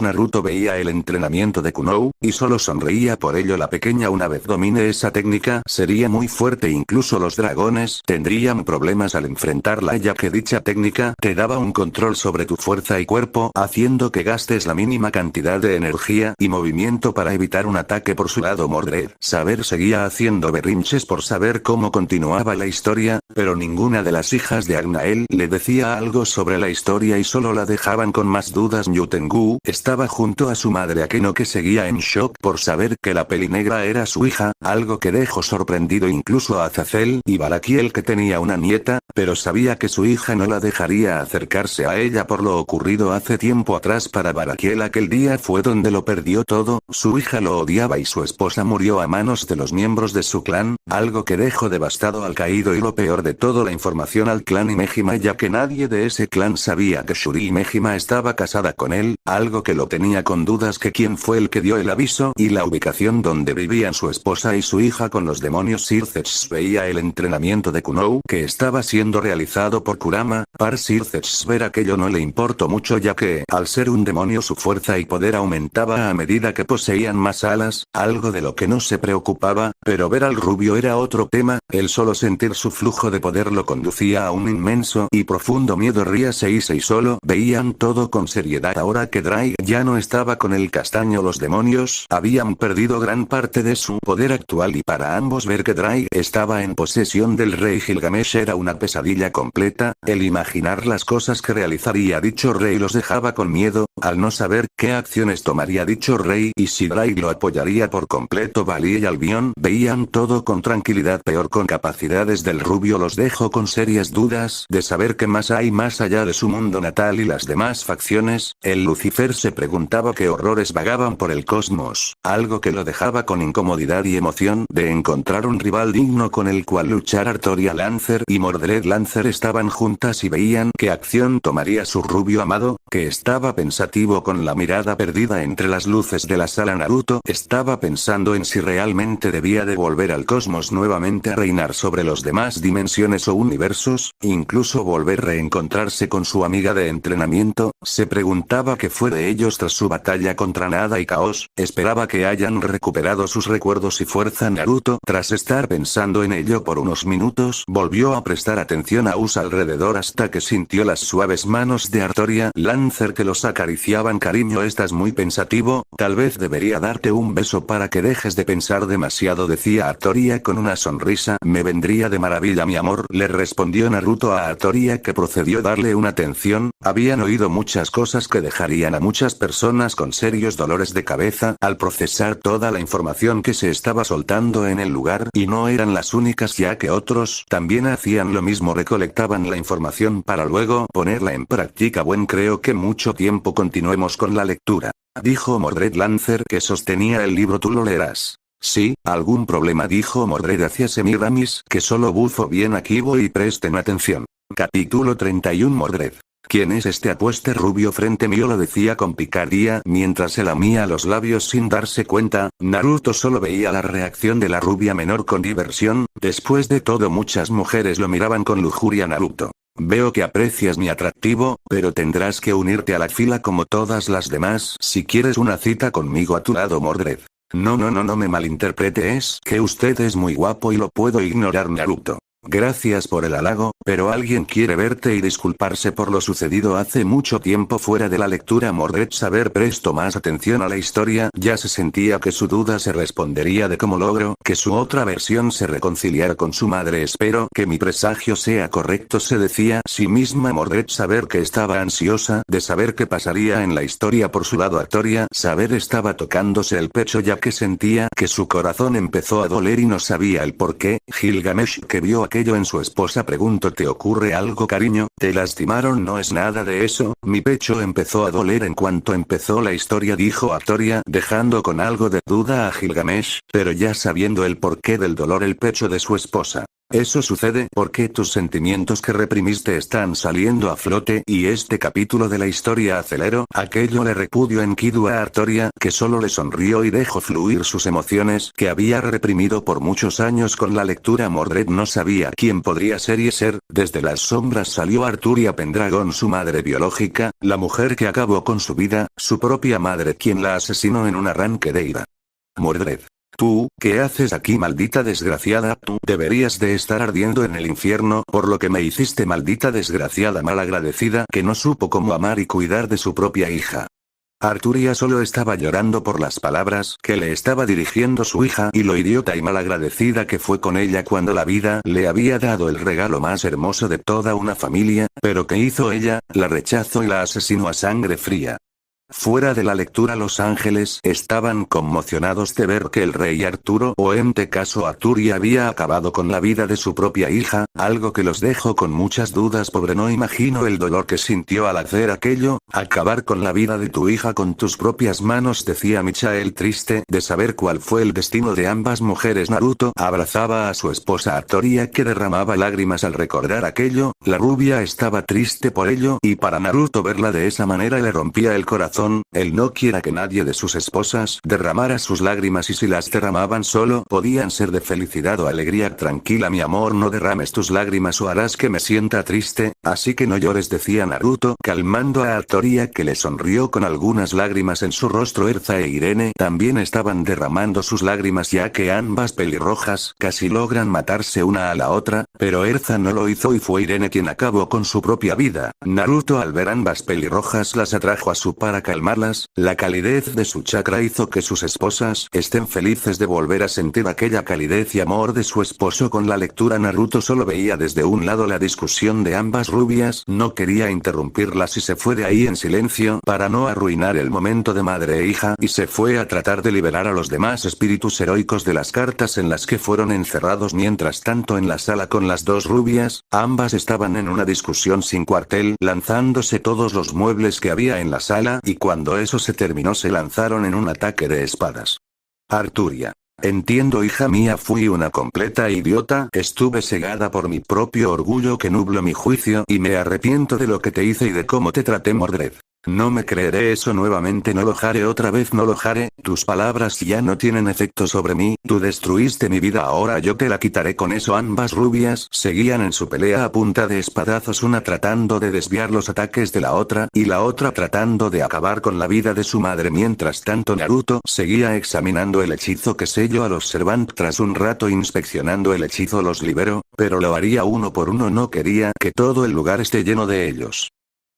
Naruto veía el entrenamiento de Kunou, y solo sonreía por ello. La pequeña una vez domine esa técnica sería muy fuerte, incluso los dragones tendrían problemas al enfrentarla, ya que dicha técnica te daba un control sobre tu fuerza y cuerpo, haciendo que gastes la mínima cantidad de energía y movimiento para evitar un ataque. Por su lado Mordred Saber seguía haciendo berrinches por saber cómo continuaba la historia, pero ninguna de las hijas de Agnael le decía algo sobre la historia y solo la dejaban con más dudas. Nyu Tengu estaba junto a su madre Akeno, que seguía en shock por saber que la pelinegra era su hija, algo que dejó sorprendido incluso a Azazel y Barakiel, que tenía una nieta, pero sabía que su hija no la dejaría acercarse a ella por lo ocurrido hace tiempo atrás. Para Barakiel aquel día fue donde lo perdió todo, su hija lo odiaba y su esposa murió a manos de los miembros de su clan, algo que dejó devastado al caído, y lo peor de todo, la información al clan Imejima, ya que nadie de ese clan sabía que Shuri Imejima estaba casada con él, algo que lo tenía con dudas que quién fue el que dio el aviso, y la ubicación donde vivían su esposa y su hija con los demonios. Circex veía el entrenamiento de Kunou que estaba siendo realizado por Kurama. Para Circex ver aquello no le importó mucho, ya que, al ser un demonio, su fuerza y poder aumentaba a medida que poseían más alas, algo de lo que no se preocupaba, pero ver al rubio era otro tema. El solo sentir su flujo de poder lo conducía a un inmenso y profundo miedo. Ría Seisei solo veían todo con seriedad. Ahora que Drai ya no estaba con el castaño, los demonios habían perdido gran parte de su poder actual, y para ambos ver que Drai estaba en posesión del rey Gilgamesh era una pesadilla completa. El imaginar las cosas que realizaría dicho rey los dejaba con miedo, al no saber qué acciones tomaría dicho rey y si Drai lo apoyaría por completo. Valie y Albion veían todo con tranquilidad. Peor con capacidades del rubio los dejó con serias dudas de saber qué más hay más allá de su mundo natal y las demás facciones. El Lucifer se preguntaba qué horrores vagaban por el cosmos, algo que lo dejaba con incomodidad y emoción de encontrar un rival digno con el cual luchar. Artoria Lancer y Mordred Lancer estaban juntas y veían qué acción tomaría su rubio amado, que estaba pensativo con la mirada perdida entre las luces de la sala. Naruto estaba pensando en si realmente debía devolver al cosmos nuevamente a reinar sobre los demás dimensiones o universos, incluso volver a reencontrarse con su amiga de entrenamiento. Se preguntaba qué fue de ellos tras su batalla contra Nada y Caos. Esperaba que hayan recuperado sus recuerdos y fuerza. Naruto, tras estar pensando en ello por unos minutos, volvió a prestar atención a su alrededor hasta que sintió las suaves manos de Artoria Lancer que los acariciaban. Cariño, estás muy pensativo, tal vez debería darte un beso para que dejes de pensar demasiado, decía Artoria con una sonrisa. Me vendría de maravilla, mi amor, le respondió Naruto a Artoria, que procedió a darle una atención. Habían oído muchas cosas que dejarían a muchas personas con serios dolores de cabeza al procesar toda la información que se estaba soltando en el lugar, y no eran las únicas, ya que otros también hacían lo mismo, recolectaban la información para luego ponerla en práctica. Bueno, creo que mucho tiempo continuemos con la lectura, dijo Mordred Lancer, que sostenía el libro. ¿Tú lo leerás? Sí, ¿algún problema?, dijo Mordred hacia Semiramis, que solo bufó. Bien, aquí voy y presten atención. Capítulo 31. Mordred. ¿Quién es este apueste rubio frente mío?, lo decía con picardía mientras se lamía los labios sin darse cuenta. Naruto solo veía la reacción de la rubia menor con diversión. Después de todo, muchas mujeres lo miraban con lujuria. Naruto, veo que aprecias mi atractivo, pero tendrás que unirte a la fila como todas las demás si quieres una cita conmigo a tu lado. Mordred. No me malinterprete, es que usted es muy guapo y lo puedo ignorar. Naruto. Gracias por el halago, pero alguien quiere verte y disculparse por lo sucedido hace mucho tiempo fuera de la lectura. Mordred Saber prestó más atención a la historia. Ya se sentía que su duda se respondería de cómo logró que su otra versión se reconciliara con su madre. Espero que mi presagio sea correcto, se decía a sí misma Mordred Saber, que estaba ansiosa de saber qué pasaría en la historia. Por su lado, Artoria Saber estaba tocándose el pecho, ya que sentía que su corazón empezó a doler y no sabía el por qué. Gilgamesh, que vio aquello en su esposa, preguntó: ¿te ocurre algo, cariño? ¿Te lastimaron? No es nada de eso, mi pecho empezó a doler en cuanto empezó la historia, dijo Artoria, dejando con algo de duda a Gilgamesh, pero ya sabiendo el porqué del dolor el pecho de su esposa. Eso sucede porque tus sentimientos que reprimiste están saliendo a flote y este capítulo de la historia aceleró aquello le repudio en Kidu a Artoria, que solo le sonrió y dejó fluir sus emociones que había reprimido por muchos años con la lectura. Mordred no sabía quién podría ser y ser, desde las sombras salió Arturia Pendragon, su madre biológica, la mujer que acabó con su vida, su propia madre quien la asesinó en un arranque de ira. Mordred. Tú, ¿qué haces aquí, maldita desgraciada? Tú deberías de estar ardiendo en el infierno por lo que me hiciste, maldita desgraciada malagradecida que no supo cómo amar y cuidar de su propia hija. Arturia solo estaba llorando por las palabras que le estaba dirigiendo su hija y lo idiota y malagradecida que fue con ella cuando la vida le había dado el regalo más hermoso de toda una familia, pero ¿qué hizo ella? La rechazó y la asesinó a sangre fría. Fuera de la lectura, los ángeles estaban conmocionados de ver que el rey Arturo, o en este caso Arturia, había acabado con la vida de su propia hija, algo que los dejó con muchas dudas. Pobre, no imagino el dolor que sintió al hacer aquello, acabar con la vida de tu hija con tus propias manos, decía Michael, triste de saber cuál fue el destino de ambas mujeres. Naruto abrazaba a su esposa Artoria, que derramaba lágrimas al recordar aquello. La rubia estaba triste por ello y para Naruto verla de esa manera le rompía el corazón. Él no quiera que nadie de sus esposas derramara sus lágrimas, y si las derramaban solo podían ser de felicidad o alegría. Tranquila mi amor, no derrames tus lágrimas o harás que me sienta triste, así que no llores, decía Naruto calmando a Artoria, que le sonrió con algunas lágrimas en su rostro. Erza e Irene también estaban derramando sus lágrimas, ya que ambas pelirrojas casi logran matarse una a la otra, pero Erza no lo hizo y fue Irene quien acabó con su propia vida. Naruto, al ver ambas pelirrojas, las atrajo a su para calmarlas. La calidez de su chakra hizo que sus esposas estén felices de volver a sentir aquella calidez y amor de su esposo. Con la lectura, Naruto solo veía desde un lado la discusión de ambas rubias, no quería interrumpirlas y se fue de ahí en silencio para no arruinar el momento de madre e hija, y se fue a tratar de liberar a los demás espíritus heroicos de las cartas en las que fueron encerrados. Mientras tanto, en la sala con las dos rubias, ambas estaban en una discusión sin cuartel, lanzándose todos los muebles que había en la sala, y cuando eso se terminó se lanzaron en un ataque de espadas. Arturia. Entiendo, hija mía, fui una completa idiota, estuve cegada por mi propio orgullo que nubló mi juicio y me arrepiento de lo que te hice y de cómo te traté. Mordred. No me creeré eso nuevamente, no lo haré otra vez, no lo haré. Tus palabras ya no tienen efecto sobre mí, tú destruiste mi vida, ahora yo te la quitaré con eso. Ambas rubias seguían en su pelea a punta de espadazos, una tratando de desviar los ataques de la otra y la otra tratando de acabar con la vida de su madre. Mientras tanto, Naruto seguía examinando el hechizo que selló a los Servant. Tras un rato inspeccionando el hechizo los liberó, pero lo haría uno por uno, no quería que todo el lugar esté lleno de ellos.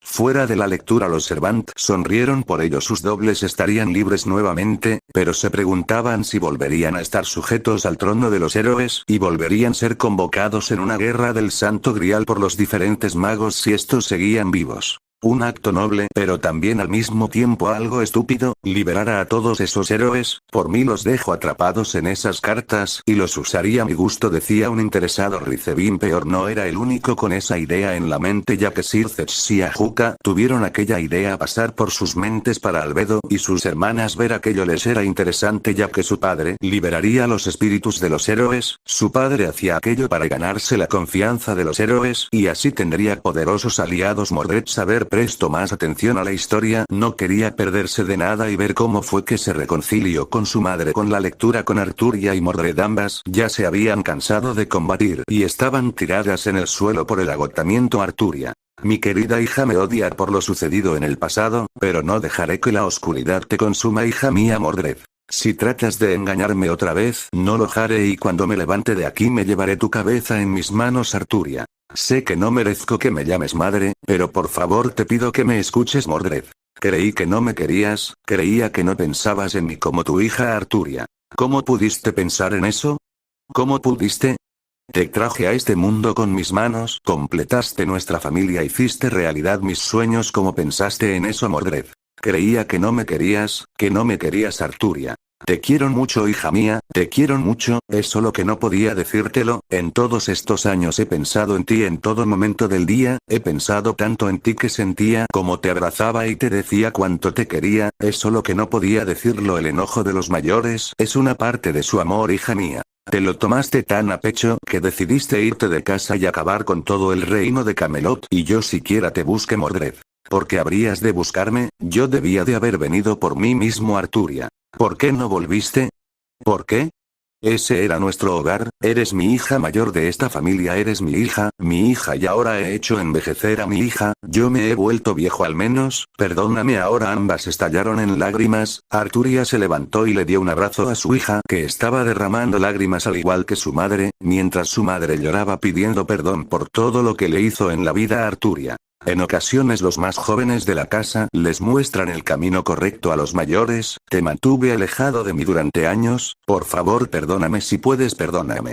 Fuera de la lectura, los Servant sonrieron por ello, sus dobles estarían libres nuevamente, pero se preguntaban si volverían a estar sujetos al trono de los héroes y volverían a ser convocados en una guerra del Santo Grial por los diferentes magos si estos seguían vivos. Un acto noble, pero también al mismo tiempo algo estúpido, liberar a todos esos héroes. Por mí los dejo atrapados en esas cartas y los usaría a mi gusto, decía un interesado Rizebin. Peor no era el único con esa idea en la mente, ya que Sir Zetsu y Ajuka tuvieron aquella idea pasar por sus mentes para Albedo y sus hermanas. Ver aquello les era interesante, ya que su padre liberaría a los espíritus de los héroes. Su padre hacía aquello para ganarse la confianza de los héroes y así tendría poderosos aliados. Mordred saber prestó más atención a la historia, no quería perderse de nada y ver cómo fue que se reconcilió con su madre. Con la lectura, con Arturia y Mordred ambas ya se habían cansado de combatir y estaban tiradas en el suelo por el agotamiento. Arturia. Mi querida hija me odia por lo sucedido en el pasado, pero no dejaré que la oscuridad te consuma, hija mía. Mordred. Si tratas de engañarme otra vez, no lo haré, y cuando me levante de aquí me llevaré tu cabeza en mis manos. Arturia. Sé que no merezco que me llames madre, pero por favor te pido que me escuches. Mordred. Creí que no me querías, creía que no pensabas en mí como tu hija. Arturia. ¿Cómo pudiste pensar en eso? ¿Cómo pudiste? Te traje a este mundo con mis manos, completaste nuestra familia, hiciste realidad mis sueños. ¿Cómo pensaste en eso? Mordred. Creía que no me querías, Arturia. Te quiero mucho, hija mía, te quiero mucho, es solo que no podía decírtelo. En todos estos años he pensado en ti en todo momento del día, he pensado tanto en ti que sentía como te abrazaba y te decía cuánto te quería, es solo que no podía decirlo. El enojo de los mayores es una parte de su amor, hija mía. Te lo tomaste tan a pecho que decidiste irte de casa y acabar con todo el reino de Camelot y yo siquiera te busqué Mordred. ¿Por qué habrías de buscarme? Yo debía de haber venido por mí mismo Arturia. ¿Por qué no volviste? ¿Por qué? Ese era nuestro hogar, eres mi hija mayor de esta familia, eres mi hija, y ahora he hecho envejecer a mi hija, yo me he vuelto viejo al menos, perdóname ahora. Ambas estallaron en lágrimas, Arturia se levantó y le dio un abrazo a su hija que estaba derramando lágrimas al igual que su madre, mientras su madre lloraba pidiendo perdón por todo lo que le hizo en la vida a Arturia. En ocasiones los más jóvenes de la casa les muestran el camino correcto a los mayores, te mantuve alejado de mí durante años, por favor perdóname si puedes perdóname.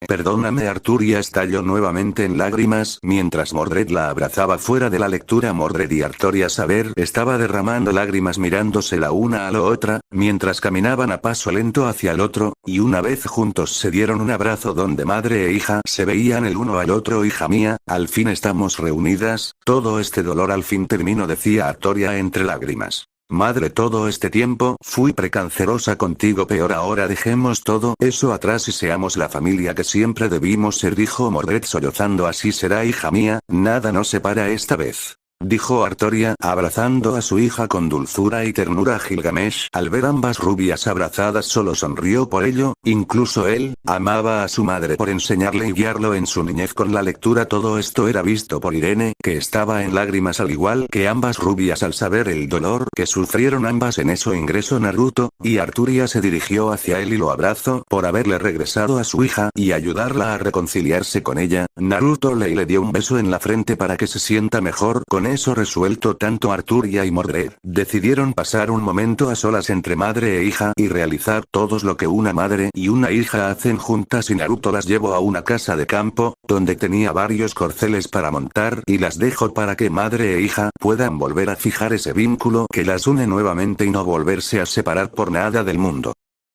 Perdóname. Arturia estalló nuevamente en lágrimas mientras Mordred la abrazaba fuera de la lectura. Mordred y Arturia Saber estaba derramando lágrimas mirándose la una a la otra, mientras caminaban a paso lento hacia el otro, y una vez juntos se dieron un abrazo donde madre e hija se veían el uno al otro. Hija mía, al fin estamos reunidas, todo este dolor al fin terminó, decía Arturia entre lágrimas. Madre, todo este tiempo fui precancerosa contigo, peor ahora dejemos todo eso atrás y seamos la familia que siempre debimos ser, dijo Mordred sollozando. Así será, hija mía, nada nos separa esta vez, dijo Arturia, abrazando a su hija con dulzura y ternura. Gilgamesh, al ver ambas rubias abrazadas, solo sonrió por ello, incluso él amaba a su madre por enseñarle y guiarlo en su niñez con la lectura. Todo esto era visto por Irene, que estaba en lágrimas al igual que ambas rubias al saber el dolor que sufrieron ambas. En eso ingresó Naruto, y Arturia se dirigió hacia él y lo abrazó por haberle regresado a su hija y ayudarla a reconciliarse con ella. Naruto le dio un beso en la frente para que se sienta mejor. Con eso resuelto, tanto Arturia y Mordred decidieron pasar un momento a solas entre madre e hija y realizar todo lo que una madre y una hija hacen juntas, y Naruto las llevó a una casa de campo, donde tenía varios corceles para montar y las dejó para que madre e hija puedan volver a fijar ese vínculo que las une nuevamente y no volverse a separar por nada del mundo.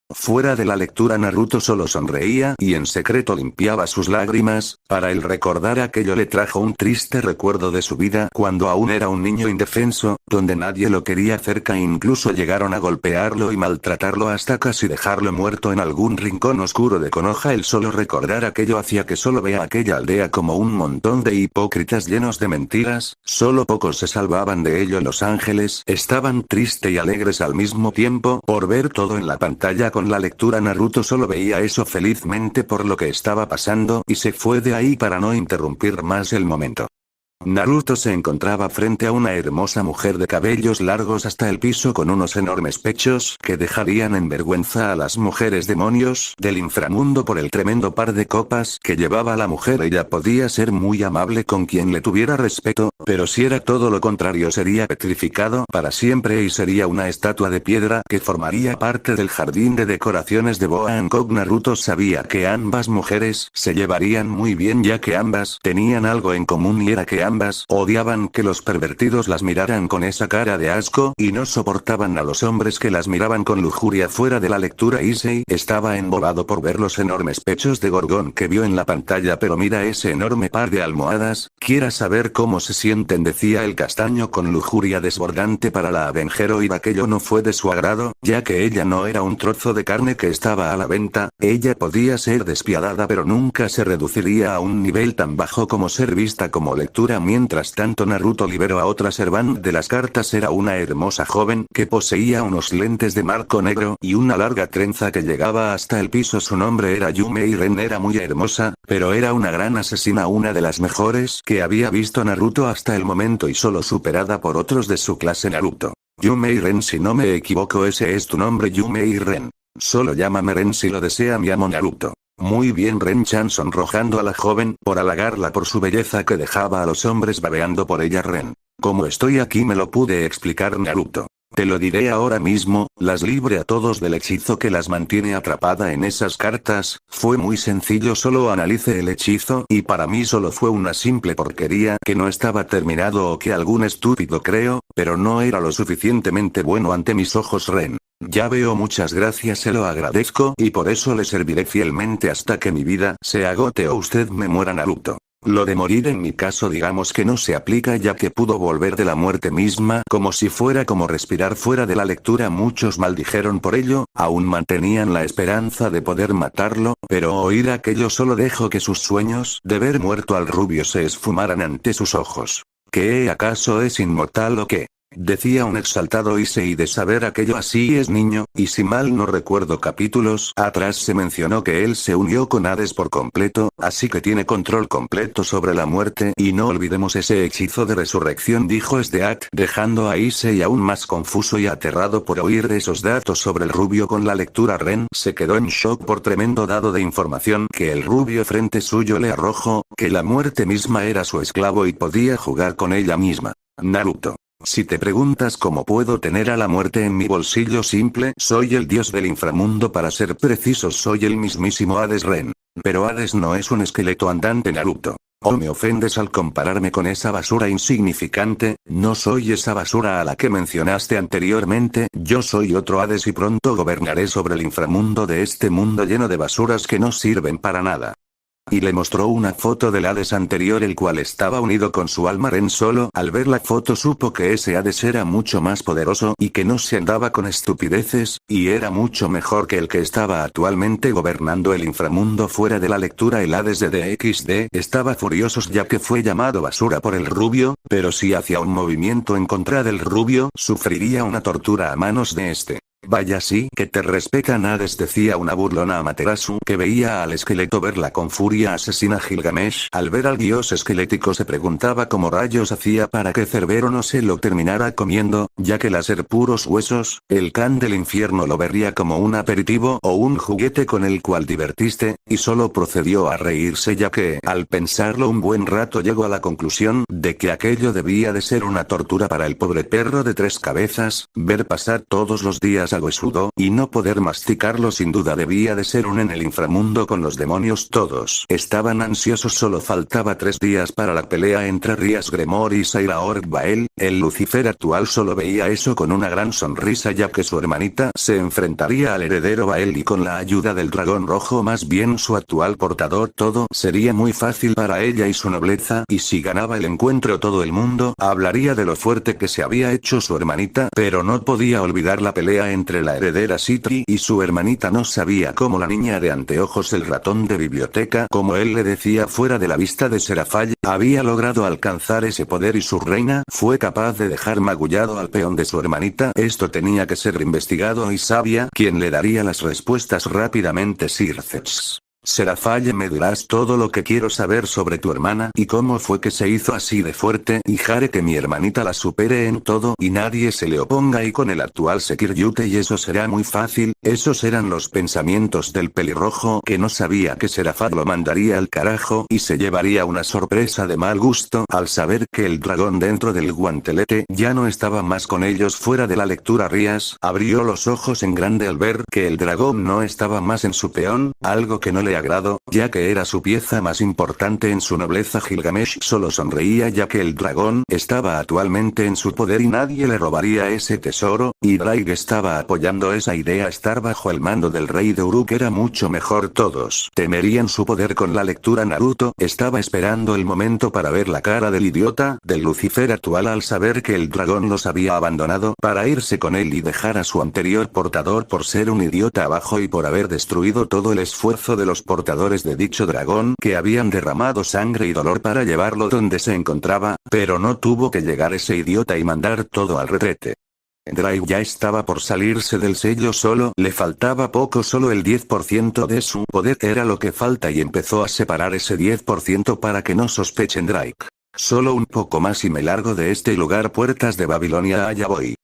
Fuera de la lectura, Naruto solo sonreía y en secreto limpiaba sus lágrimas. Para él recordar aquello le trajo un triste recuerdo de su vida cuando aún era un niño indefenso, donde nadie lo quería cerca e incluso llegaron a golpearlo y maltratarlo hasta casi dejarlo muerto en algún rincón oscuro de Konoha. El solo recordar aquello hacía que solo vea aquella aldea como un montón de hipócritas llenos de mentiras, solo pocos se salvaban de ello. Los ángeles estaban tristes y alegres al mismo tiempo por ver todo en la pantalla. Con la lectura Naruto solo veía eso felizmente por lo que estaba pasando y se fue de ahí para no interrumpir más el momento. Naruto se encontraba frente a una hermosa mujer de cabellos largos hasta el piso con unos enormes pechos que dejarían en vergüenza a las mujeres demonios del inframundo por el tremendo par de copas que llevaba la mujer. Ella podía ser muy amable con quien le tuviera respeto, pero si era todo lo contrario sería petrificado para siempre y sería una estatua de piedra que formaría parte del jardín de decoraciones de Boa Hancock. Naruto sabía que ambas mujeres se llevarían muy bien ya que ambas tenían algo en común y era que ambas odiaban que los pervertidos las miraran con esa cara de asco y no soportaban a los hombres que las miraban con lujuria. Fuera de la lectura, Issei estaba embobado por ver los enormes pechos de Gorgón que vio en la pantalla. Pero mira ese enorme par de almohadas, ¿quieras saber cómo se sienten?, decía el castaño con lujuria desbordante. Para la Avengeroid aquello no fue de su agrado, ya que ella no era un trozo de carne que estaba a la venta. Ella podía ser despiadada pero nunca se reduciría a un nivel tan bajo como ser vista como lectura. Mientras tanto, Naruto liberó a otra servant de las cartas. Era una hermosa joven que poseía unos lentes de marco negro y una larga trenza que llegaba hasta el piso. Su nombre era Yumei Ren. Era muy hermosa, pero era una gran asesina, una de las mejores que había visto Naruto hasta el momento y solo superada por otros de su clase. Naruto. Yumei Ren, si no me equivoco ese es tu nombre. Yumei Ren. Solo llámame Ren si lo desea, mi amo Naruto. Muy bien, Ren-chan, sonrojando a la joven por halagarla por su belleza que dejaba a los hombres babeando por ella. Ren. Como estoy aquí me lo pude explicar, Naruto. Te lo diré ahora mismo, las libre a todos del hechizo que las mantiene atrapada en esas cartas. Fue muy sencillo, solo analice el hechizo y para mí solo fue una simple porquería que no estaba terminado o que algún estúpido creó, pero no era lo suficientemente bueno ante mis ojos. Ren. Ya veo, muchas gracias, se lo agradezco y por eso le serviré fielmente hasta que mi vida se agote o usted me muera. Naruto. Lo de morir en mi caso digamos que no se aplica ya que pudo volver de la muerte misma como si fuera como respirar fuera de la lectura. Muchos maldijeron por ello, aún mantenían la esperanza de poder matarlo, pero oír aquello solo dejó que sus sueños de ver muerto al rubio se esfumaran ante sus ojos. ¿Qué acaso es inmortal o qué? Decía un exaltado Issei de saber aquello. Así es niño, y si mal no recuerdo capítulos atrás se mencionó que él se unió con Hades por completo, así que tiene control completo sobre la muerte y no olvidemos ese hechizo de resurrección, dijo Steak, dejando a Issei aún más confuso y aterrado por oír esos datos sobre el rubio. Con la lectura Ren se quedó en shock por tremendo dado de información que el rubio frente suyo le arrojó, que la muerte misma era su esclavo y podía jugar con ella misma. Naruto. Si te preguntas cómo puedo tener a la muerte en mi bolsillo, simple, soy el dios del inframundo, para ser precisos soy el mismísimo Hades Ren. Pero Hades no es un esqueleto andante, Naruto. ¿O me ofendes al compararme con esa basura insignificante? No soy esa basura a la que mencionaste anteriormente, yo soy otro Hades y pronto gobernaré sobre el inframundo de este mundo lleno de basuras que no sirven para nada. Y le mostró una foto del Hades anterior, el cual estaba unido con su alma. Ren solo al ver la foto supo que ese Hades era mucho más poderoso y que no se andaba con estupideces, y era mucho mejor que el que estaba actualmente gobernando el inframundo. Fuera de la lectura, el Hades de DXD estaba furioso ya que fue llamado basura por el rubio, pero si hacía un movimiento en contra del rubio, sufriría una tortura a manos de este. Vaya sí que te respetan, Hades, decía una burlona Amaterasu, que veía al esqueleto verla con furia asesina. Gilgamesh al ver al dios esquelético se preguntaba cómo rayos hacía para que Cerbero no se lo terminara comiendo, ya que al ser puros huesos, el Khan del infierno lo vería como un aperitivo o un juguete con el cual divertiste, y solo procedió a reírse ya que, al pensarlo un buen rato, llegó a la conclusión de que aquello debía de ser una tortura para el pobre perro de 3 cabezas, ver pasar todos los días a huesudo, y no poder masticarlo sin duda debía de ser un en el inframundo con los demonios. Todos estaban ansiosos, solo faltaba 3 días para la pelea entre Rias Gremor y Sairaorg Bael. El Lucifer actual solo veía eso con una gran sonrisa ya que su hermanita se enfrentaría al heredero Bael y con la ayuda del dragón rojo, más bien su actual portador, todo sería muy fácil para ella y su nobleza, y si ganaba el encuentro todo el mundo hablaría de lo fuerte que se había hecho su hermanita, pero no podía olvidar la pelea entre la heredera Citri y su hermanita. No sabía cómo la niña de anteojos, el ratón de biblioteca, como él le decía fuera de la vista de Serafall, había logrado alcanzar ese poder y su reina fue capaz de dejar magullado al peón de su hermanita. Esto tenía que ser investigado y sabía quién le daría las respuestas rápidamente. Circeps. Serafall, me dirás todo lo que quiero saber sobre tu hermana y cómo fue que se hizo así de fuerte, y haré que mi hermanita la supere en todo y nadie se le oponga, y con el actual Sekiryute, y eso será muy fácil. Esos eran los pensamientos del pelirrojo, que no sabía que Serafall lo mandaría al carajo y se llevaría una sorpresa de mal gusto al saber que el dragón dentro del guantelete ya no estaba más con ellos. Fuera de la lectura, Rias abrió los ojos en grande al ver que el dragón no estaba más en su peón, algo que no le agradó, ya que era su pieza más importante en su nobleza. Gilgamesh solo sonreía ya que el dragón estaba actualmente en su poder y nadie le robaría ese tesoro, y Drake estaba apoyando esa idea. Estar bajo el mando del rey de Uruk era mucho mejor, todos temerían su poder. Con la lectura, Naruto estaba esperando el momento para ver la cara del idiota del Lucifer actual al saber que el dragón los había abandonado para irse con él y dejar a su anterior portador por ser un idiota abajo y por haber destruido todo el esfuerzo de los portadores de dicho dragón, que habían derramado sangre y dolor para llevarlo donde se encontraba, pero no tuvo que llegar ese idiota y mandar todo al retrete. Drake ya estaba por salirse del sello, solo le faltaba poco, solo el 10% de su poder era lo que falta, y empezó a separar ese 10% para que no sospechen. Drake. Solo un poco más y me largo de este lugar, puertas de Babilonia, allá voy.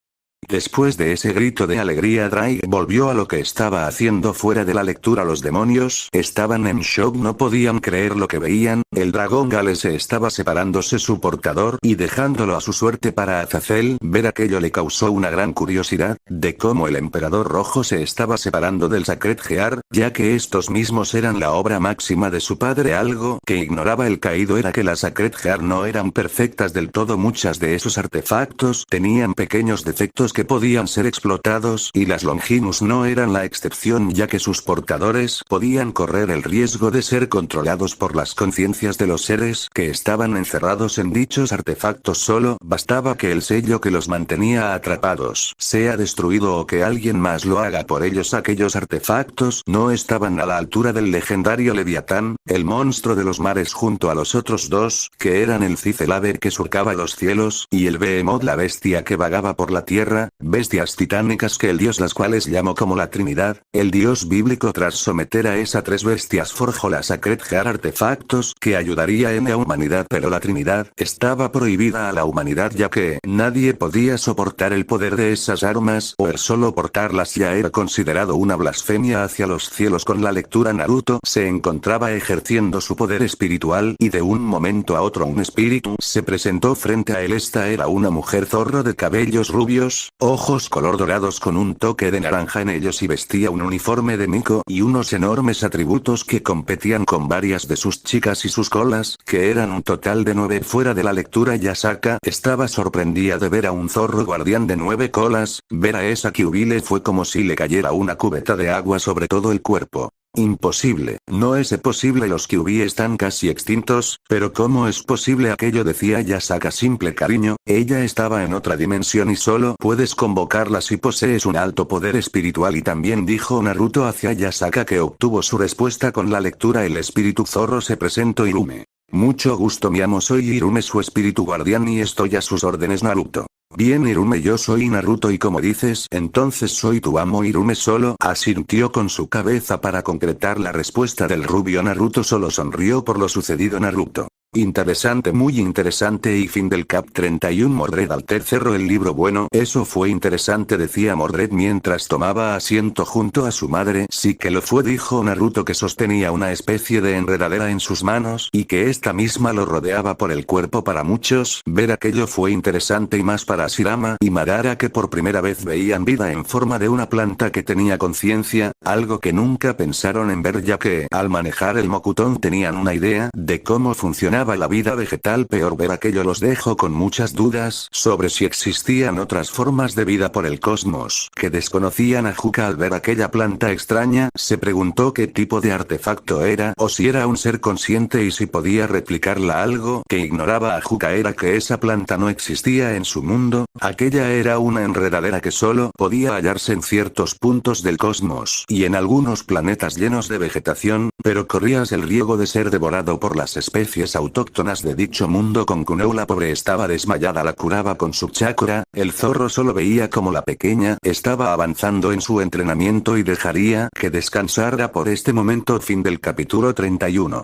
Después de ese grito de alegría, Drake volvió a lo que estaba haciendo fuera de la lectura. Los demonios estaban en shock, no podían creer lo que veían. El dragón Gale se estaba separándose su portador y dejándolo a su suerte para Azazel. Ver aquello le causó una gran curiosidad de cómo el emperador rojo se estaba separando del Sacred Gear, ya que estos mismos eran la obra máxima de su padre. Algo que ignoraba el caído era que las Sacred Gear no eran perfectas del todo, muchas de esos artefactos tenían pequeños defectos que podían ser explotados y las Longinus no eran la excepción, ya que sus portadores podían correr el riesgo de ser controlados por las conciencias de los seres que estaban encerrados en dichos artefactos. Solo bastaba que el sello que los mantenía atrapados sea destruido o que alguien más lo haga por ellos. Aquellos artefactos no estaban a la altura del legendario Leviatán, el monstruo de los mares, junto a los otros dos, que eran el Cicelave que surcaba los cielos, y el Behemoth, la bestia que vagaba por la tierra, bestias titánicas que el dios las cuales llamó como la Trinidad, el dios bíblico. Tras someter a esas tres bestias forjó la Sacred Heart, artefactos que ayudaría en la humanidad, pero la Trinidad estaba prohibida a la humanidad, ya que nadie podía soportar el poder de esas armas, o el solo portarlas ya era considerado una blasfemia hacia los cielos. Con la lectura, Naruto se encontraba ejerciendo su poder espiritual y de un momento a otro un espíritu se presentó frente a él. Esta era una mujer zorro de cabellos rubios, ojos color dorados con un toque de naranja en ellos, y vestía un uniforme de mico y unos enormes atributos que competían con varias de sus chicas y sus colas, que eran un total de 9. Fuera de la lectura, Yasaka estaba sorprendida de ver a un zorro guardián de 9 colas. Ver a esa Kyuubi fue como si le cayera una cubeta de agua sobre todo el cuerpo. Imposible, no es posible, los Kyuubi están casi extintos, pero ¿cómo es posible aquello?, decía Yasaka. Simple cariño, ella estaba en otra dimensión y solo puedes convocarla si posees un alto poder espiritual. Y también dijo Naruto hacia Yasaka, que obtuvo su respuesta con la lectura. El espíritu zorro se presentó. Irume. Mucho gusto, mi amo, soy Irume, su espíritu guardián, y estoy a sus órdenes. Naruto. Bien, Irume, yo soy Naruto, y como dices, entonces soy tu amo. Irume solo asintió con su cabeza para concretar la respuesta del rubio. Naruto solo sonrió por lo sucedido. Naruto. Interesante, muy interesante. Y fin del cap 31. Mordred Alter cerró el libro. Bueno, eso fue interesante, decía Mordred mientras tomaba asiento junto a su madre. Sí que lo fue, dijo Naruto, que sostenía una especie de enredadera en sus manos y que esta misma lo rodeaba por el cuerpo. Para muchos, ver aquello fue interesante, y más para Shirama y Madara, que por primera vez veían vida en forma de una planta que tenía conciencia, algo que nunca pensaron en ver, ya que al manejar el Mokuton tenían una idea de cómo funcionaba la vida vegetal. Peor, ver aquello los dejó con muchas dudas sobre si existían otras formas de vida por el cosmos que desconocían. A Hyuga, al ver aquella planta extraña, se preguntó qué tipo de artefacto era, o si era un ser consciente y si podía replicarla. Algo que ignoraba a Hyuga era que esa planta no existía en su mundo, aquella era una enredadera que solo podía hallarse en ciertos puntos del cosmos y en algunos planetas llenos de vegetación, pero corrías el riesgo de ser devorado por las especies autóctonas de dicho mundo. Con Kunou, la pobre estaba desmayada, la curaba con su chakra. El zorro solo veía como la pequeña estaba avanzando en su entrenamiento y dejaría que descansara por este momento. Fin del capítulo 31.